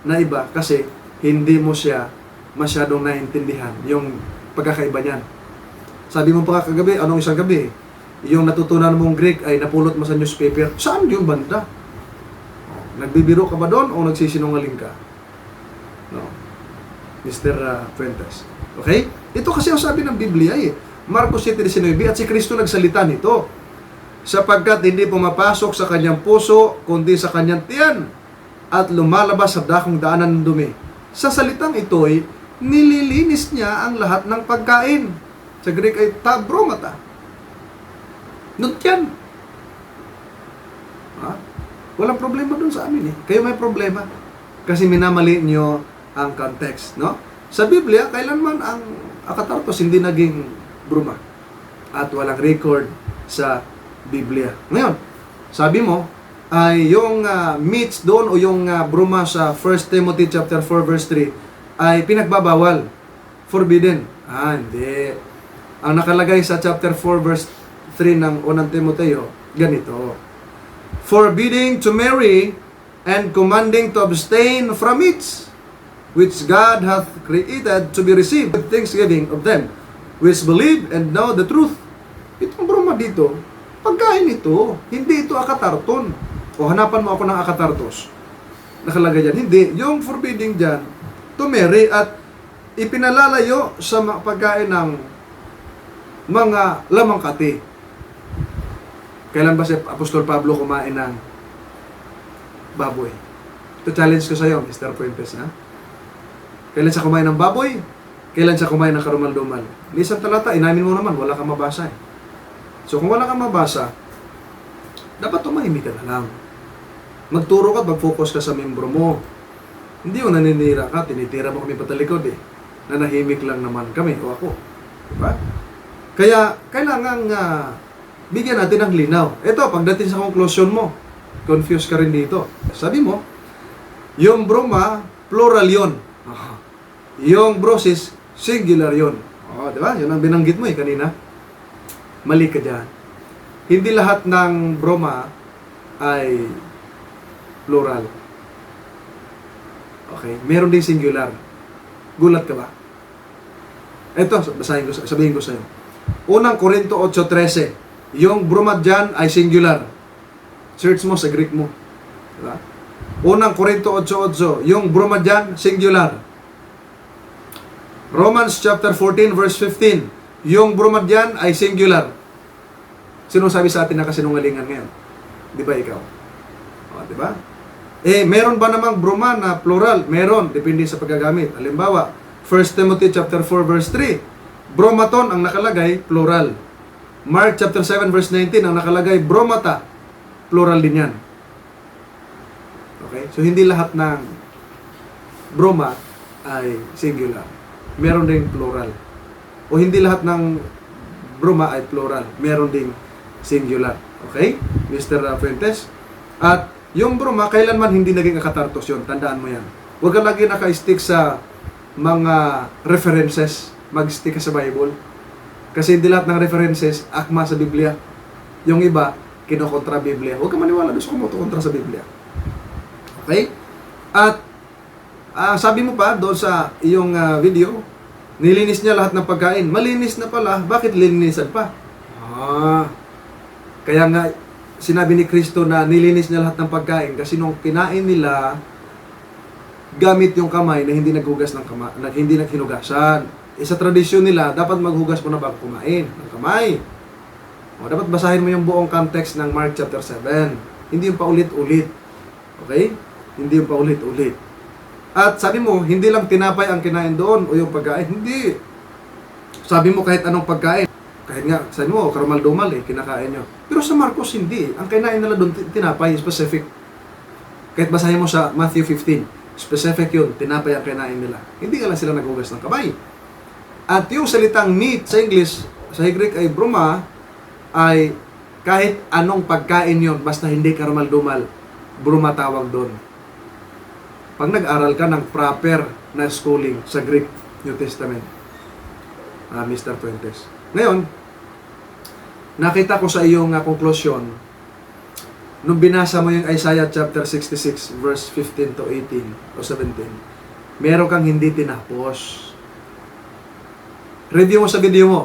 na iba kasi hindi mo siya masyadong naintindihan yung pagkakaiba niyan. Sabi mo pa kagabi, anong isang gabi? Yung natutunan mong Greek ay napulot mo sa newspaper. Saan yung banda? Nagbibiro ka ba doon o nagsisinungaling ka? No. Mr. Fuentes. Okay? Ito kasi ang sabi ng Biblia eh. Marcos 7:19 at si Kristo nagsalita nito. Sapagkat hindi pumapasok sa kanyang puso, kundi sa kanyang tiyan at lumalabas sa dakong daanan ng dumi. Sa salitang ito'y nililinis niya ang lahat ng pagkain. Sa Greek ay tabromata. Not yan. Ha? Walang problema dun sa amin eh. Kayo may problema. Kasi minamali nyo ang context. No? Sa Biblia, kailanman ang akatartos hindi naging bruma. At walang record sa Biblia. Ngayon, sabi mo, ay yung meats doon o yung bruma sa 1 Timothy chapter 4 verse 3 ay pinagbabawal. Forbidden. Hindi. Ang nakalagay sa chapter 4 verse 3 ng unang Timoteo, ganito. Forbidding to marry and commanding to abstain from meats, which God hath created to be received with thanksgiving of them, which believe and know the truth. Itong broma dito, pagkain ito, hindi ito akatarton. O hanapan mo ako ng akatartos. Nakalagay dyan. Hindi. Yung forbidding dyan, to marry at ipinalalayo sa pagkain ng mga lamang kati. Kailan ba si Apostol Pablo kumain ng baboy? Ito challenge ko sa iyo, Mr. Fuentes. Ha? Kailan siya kumain ng baboy? Kailan siya kumain ng karumal-dumal? Isang talata, inamin mo naman, wala kang mabasa eh. So kung wala kang mabasa, dapat tumahimik ka na lang. Magturo ka, mag-focus ka sa membro mo. Hindi yung naninira ka, tinitira mo kami patalikod eh. Nanahimik lang naman kami o ako. Diba? Kaya, kailangan bigyan natin ng linaw. Ito, pagdating sa conclusion mo, confused ka rin dito. Sabi mo, yung broma, plural yun. Yung brosis, singular yun. Diba? Yun ang binanggit mo kanina. Mali ka dyan. Hindi lahat ng broma ay plural. Okay? Meron din singular. Gulat ka ba? Ito, sabihin ko sa'yo. Unang Korinto 8:13. Yung broma dyan ay singular. Search mo sa Greek mo. Diba? Unang Korinto 8:8. Yung broma dyan, singular. Romans chapter 14 verse 15. Yung broma dyan ay singular. Sino sabi sa atin na kasinungalingan ngayon? Di ba ikaw? Di ba? Meron ba namang broma na plural? Meron, depende sa paggagamit. Halimbawa, 1 Timothy chapter 4 verse 3. Bromaton ang nakalagay, plural. Mark chapter 7 verse 19 ang nakalagay, bromata. Plural din yan. Okay? So, hindi lahat ng broma ay singular. Meron ding plural. O hindi lahat ng broma ay plural. Meron ding singular. Okay? Mr. Fuentes? At yung broma, kailanman hindi naging akatartos yun. Tandaan mo yan. Huwag ka lagi naka-stick sa mga references. Mag-stick ka sa Bible. Kasi hindi lahat ng references akma sa Biblia. Yung iba, kinokontra Biblia. Huwag ka maniwala doon sa kumukontra sa Biblia. Okay? At sabi mo pa doon sa iyong video, nilinis niya lahat ng pagkain. Malinis na pala. Bakit lilinisan pa? Kaya nga, sinabi ni Kristo na nilinis niya lahat ng pagkain kasi nung kinain nila, gamit yung kamay na hindi naghugas ng kamay, hindi naghinugasan. Sa tradisyon nila, dapat maghugas mo na bago kumain ng kamay. Dapat basahin mo yung buong context ng Mark chapter 7. Hindi yung paulit-ulit. Okay? Hindi yung paulit-ulit. At sabi mo, hindi lang tinapay ang kinain doon o yung pagkain. Hindi. Sabi mo kahit anong pagkain. Kahit nga, sabi mo, karumal-dumal kinakain nyo. Pero sa Marcos, hindi. Ang kinain nila doon, tinapay, specific. Kahit basahin mo sa Matthew 15, specific yun, tinapay ang kinain nila. Hindi ka lang sila naghugas ng kamay. At yung salitang meat sa English, sa Greek ay broma, ay kahit anong pagkain yon basta hindi karumal-dumal, broma tawag doon. Pag nag-aral ka ng proper na schooling sa Greek New Testament. Mr. Fuentes. Ngayon, nakita ko sa iyong conclusion, nung binasa mo yung Isaiah chapter 66, verse 15 to 18 o 17, meron kang hindi tinapos. Review mo sa video mo.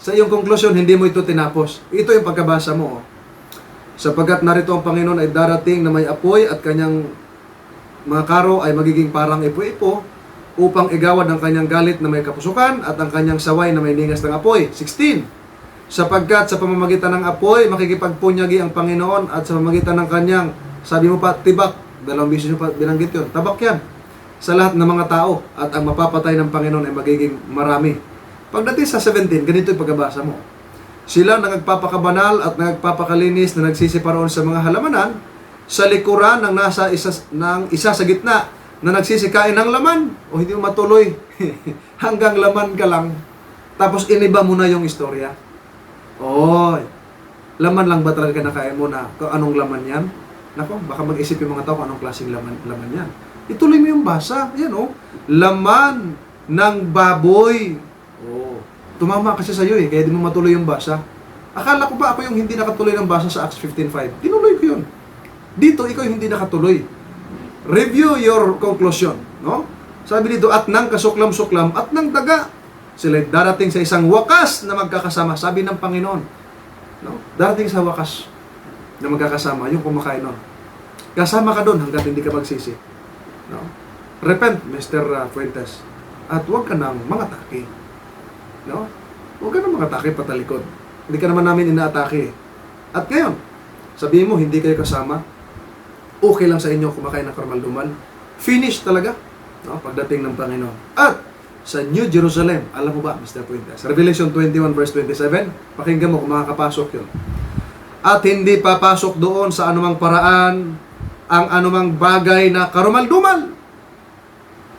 Sa iyong conclusion, hindi mo ito tinapos. Ito yung pagkabasa mo. Sapagkat narito ang Panginoon ay darating na may apoy at kanyang mga karo ay magiging parang ipo-ipo upang igawad ang kanyang galit na may kapusukan at ang kanyang saway na may ningas ng apoy. 16. Sapagkat sa pamamagitan ng apoy, makikipagpunyagi ang Panginoon at sa pamamagitan ng kanyang, sabi mo pa, tibak. 2 beses mo pa binanggit yun. Tabak yan. Sa lahat ng mga tao at ang mapapatay ng Panginoon ay magiging marami. Pagdating sa 17, ganito yung pagkabasa mo. Sila nagpapakabanal at nagpapakalinis na nagsisiparoon sa mga halamanan sa likuran ng isa sa gitna na nagsisikain ng laman o hindi mo matuloy hanggang laman ka lang tapos iniba mo na yung istorya. Oy, laman lang ba talaga nakain mo na kung anong laman yan? Nako, baka mag-isip yung mga tao kung anong klaseng laman yan. Ituloy mo yung basa. Yan laman ng baboy. Tumama kasi sa'yo kaya di mo matuloy yung basa. Akala ko ba ako yung hindi nakatuloy ng basa sa Acts 15:5? Tinuloy ko yun. Dito, ikaw yung hindi nakatuloy. Review your conclusion. No? Sabi dito, at nang kasuklam-suklam, at nang daga, sila darating sa isang wakas na magkakasama. Sabi ng Panginoon. No? Darating sa wakas na magkakasama, yung kumakain nun. Kasama ka doon hanggat hindi ka magsisi. No? Repent, Mr. Fuentes. At huwag ka nang mangatake. No? Huwag ka nang mangatake patalikod. Hindi ka naman namin inaatake. At ngayon, sabihin mo, hindi kayo kasama. Okay lang sa inyo kumakain ng karmalduman. Finish talaga. No? Pagdating ng Panginoon. At sa New Jerusalem, alam mo ba, Mr. Fuentes? Revelation 21 verse 27, pakinggan mo kung makakapasok yun. At hindi papasok doon sa anumang paraan ang anumang bagay na karumaldumal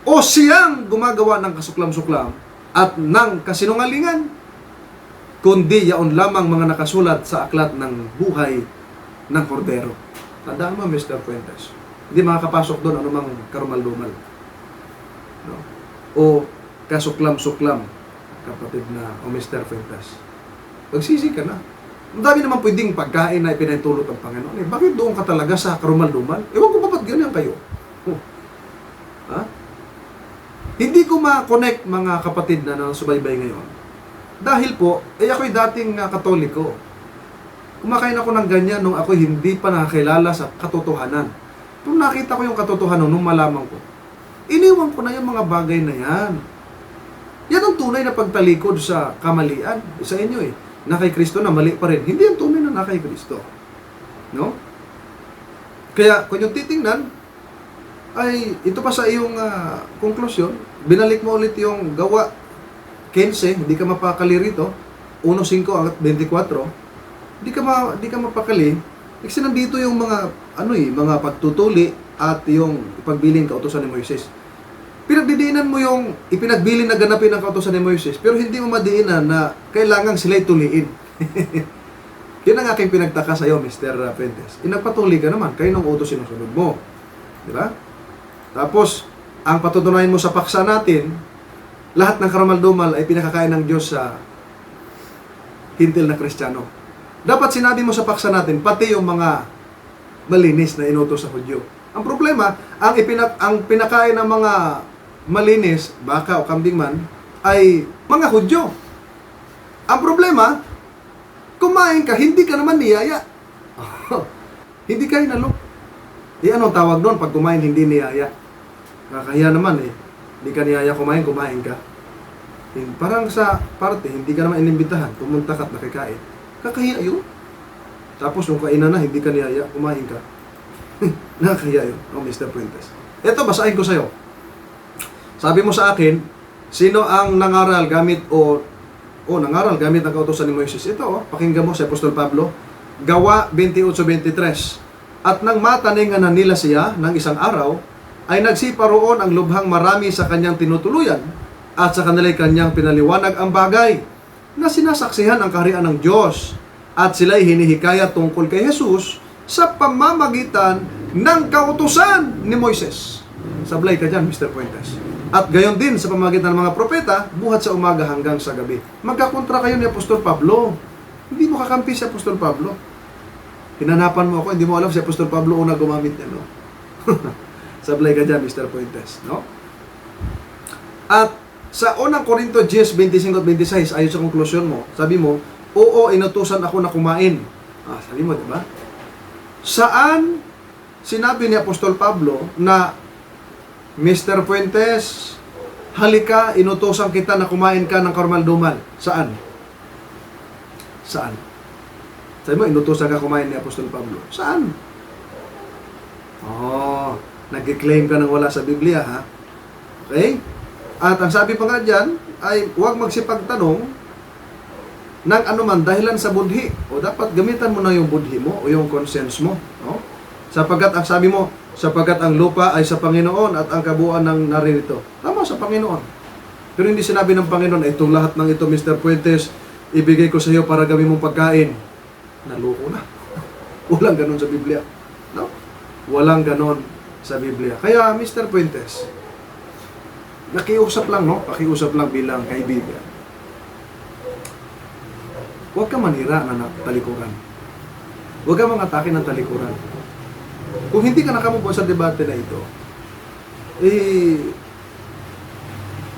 o siyang gumagawa ng kasuklam-suklam at ng kasinungalingan, kundi yaon lamang mga nakasulat sa aklat ng buhay ng Kordero. Tandaan mo, Mr. Fuentes, hindi makakapasok doon anumang karumal-dumal. No? O kasuklam-suklam, kapatid na, o Mr. Fuentes. Magsisi ka na. Ang dami naman pwedeng pagkain na ipinahintulot ng Panginoon. Bakit doon ka talaga sa karumal-dumal? Ewan ko ba ba't ganyan kayo? Ha? Hindi ko ma-connect mga kapatid na nasubaybay ngayon. Dahil po, ako'y dating Katoliko. Kumakain ako ng ganyan nung ako hindi pa nakakilala sa katotohanan. Nung nakita ko yung katotohanan, nung malaman ko, iniwan ko na yung mga bagay na yan. Yan ang tunay na pagtalikod sa kamalian. Sa inyo na kay Kristo na mali pa rin. Hindi ang tunay na kay Kristo. No? Kaya, kung yung titingnan, ay ito pa sa iyong konklusyon, binalik mo ulit yung gawa 15, hindi ka mapakali rito, 1:5 at 24, hindi ka mapakali, kasi nandito yung mga mga pagtutuli at yung pagbiling kautusan ni Moises. Pinagdidiinan mo yung ipinagbilin na ganapin ng kautusan ni Moises, pero hindi mo madiinan na kailangan sila'y tuliin. Yun ang aking pinagtaka sa iyo, Mr. Fuentes. Inagpatuli ka naman, kayo ng utos sinusunod mo. Di ba? Tapos, ang patutunayan mo sa paksa natin, lahat ng karamaldumal ay pinakakain ng Diyos sa hintil na Kristiyano. Dapat sinabi mo sa paksa natin, pati yung mga malinis na inutos sa Hudyo. Ang problema, ang pinakain ng mga malinis, baka o kambing man, ay mga Hudyo. Ang problema, kumain ka, hindi ka naman niyaya. Hindi ka inalok. Anong tawag doon pag kumain hindi niyaya? Kakahiya naman Hindi ka niyaya kumain ka. Parang sa parte, hindi ka naman inimbitahan, pumunta ka at nakikain. Kakahiya yun. Tapos nung kainan na, hindi ka niyaya, kumain ka. Nakakahiya yun, Mr. Fuentes. Ito, basahin ko sa'yo. Sabi mo sa akin, sino ang nangaral gamit nangaral gamit ang kautusan ni Moises? Ito, pakinggan mo si Apostol Pablo, Gawa 28:23. At nang mataningan na nila siya ng isang araw, ay nagsiparoon ang lubhang marami sa kanyang tinutuluyan at sa kanila'y kanyang pinaliwanag ang bagay na sinasaksihan ang kaharian ng Diyos at sila'y hinihikayat tungkol kay Jesus sa pamamagitan ng kautusan ni Moises. Sablay ka dyan, Mr. Fuentes. At gayon din sa pamamagitan ng mga propeta, buhat sa umaga hanggang sa gabi. Magkakontra kayo ni Apostol Pablo. Hindi mo kakampi si Apostol Pablo. Hinanapan mo ako, hindi mo alam si Apostol Pablo una gumamit niya, no? Sablay ka dyan, Mr. Fuentes, no? At sa unang Korinto 10, 25 at 26, ayon sa konklusyon mo, sabi mo, oo, inutusan ako na kumain. Sabi mo, di ba? Saan sinabi ni Apostol Pablo na Mr. Fuentes, halika, inutusan kita na kumain ka ng karumaldumal. Saan? Saan? Sabi mo, inutusan ka kumain ni Apostol Pablo. Saan? Nag-claim ka ng wala sa Biblia, ha? Okay? At ang sabi pa nga dyan, ay huwag magsipagtanong ng anuman dahilan sa budhi. O dapat gamitan mo na yung budhi mo o yung conscience mo. No? Sapagkat ang sabi mo, sapagkat ang lupa ay sa Panginoon at ang kabuuan ng naririto. Tama, sa Panginoon. Pero hindi sinabi ng Panginoon, itong lahat ng ito, Mr. Fuentes, ibigay ko sa iyo para gawin mong pagkain. Naluko na. Walang ganon sa Biblia. No? Walang ganon sa Biblia. Kaya, Mr. Fuentes, nakiusap lang, no? Pakiusap lang bilang kaibigan. Huwag ka manira na talikuran. Huwag ka mangatake ng talikuran. Kung hindi ka nakamove sa debate na ito,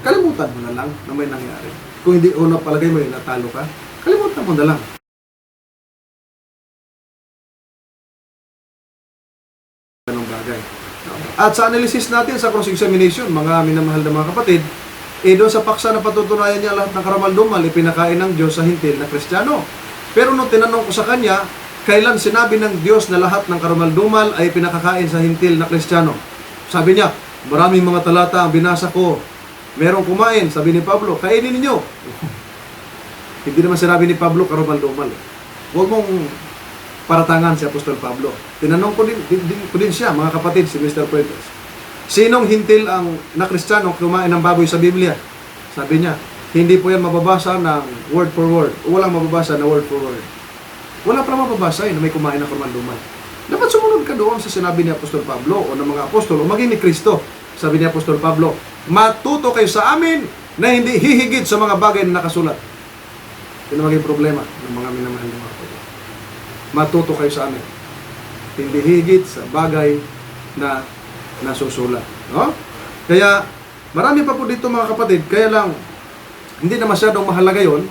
kalimutan mo na lang na may nangyari. Kung hindi una palagay mo yung natalo ka, kalimutan mo na lang. Ganong bagay. At sa analysis natin sa cross-examination, mga minamahal na mga kapatid, doon sa paksa na patutunayan niya lahat ng karamaldumal, ipinakain ng Diyos sa hintil na Kristiyano. Pero nung tinanong ko sa kanya, kailan sinabi ng Diyos na lahat ng karumaldumal ay pinakakain sa hintil na Kristiyano? Sabi niya, maraming mga talata ang binasa ko. Merong kumain, sabi ni Pablo, kainin ninyo. Hindi naman sinabi ni Pablo karumaldumal. Huwag mong paratangan si Apostol Pablo. Tinanong ko din siya, mga kapatid, si Mr. Fuentes. Sinong hintil ang na Kristiyano kumain ng baboy sa Biblia? Sabi niya, hindi po yan mababasa ng word for word. Walang mababasa na word for word. Wala pa mababasa na may kumain ng karumaldumal. Dapat sumunod ka doon sa sinabi ni Apostol Pablo o ng mga apostol o maging ni Kristo. Sabi ni Apostol Pablo, matuto kayo sa amin na hindi hihigit sa mga bagay na nakasulat. Yun ang maging problema ng mga minamahal ng mga kapatid. Matuto kayo sa amin. Hindi higit sa bagay na nasusulat. No? Kaya, marami pa po dito mga kapatid, kaya lang, hindi na masyadong mahalaga yon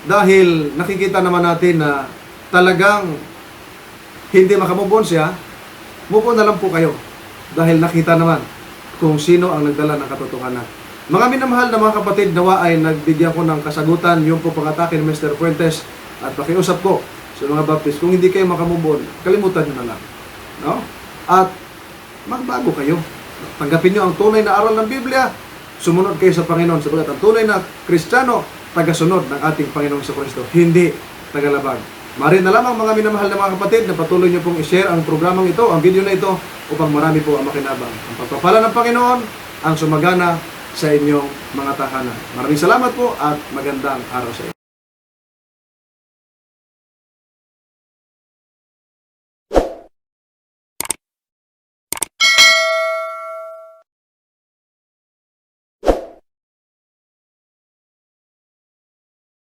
dahil nakikita naman natin na talagang hindi makamove on siya, move on na lang po kayo. Dahil nakita naman kung sino ang nagdala ng katotohanan. Mga minamahal na mga kapatid, nawa ay nagbigyan ko ng kasagutan yung po pangatake ni Mr. Fuentes at pakiusap ko sa mga Baptist, kung hindi kayo makamove on, kalimutan nyo na lang. No? At magbago kayo. Tanggapin nyo ang tunay na aral ng Biblia, sumunod kayo sa Panginoon sapagat ang tunay na Kristiyano, tagasunod ng ating Panginoong Kristo, hindi tagalabag. Marin na lamang mga minamahal na mga kapatid na patuloy nyo pong i-share ang programang ito, ang video na ito, upang marami po ang makinabang. Ang pagpapala ng Panginoon ang sumagana sa inyong mga tahanan. Maraming salamat po at magandang araw sa inyo.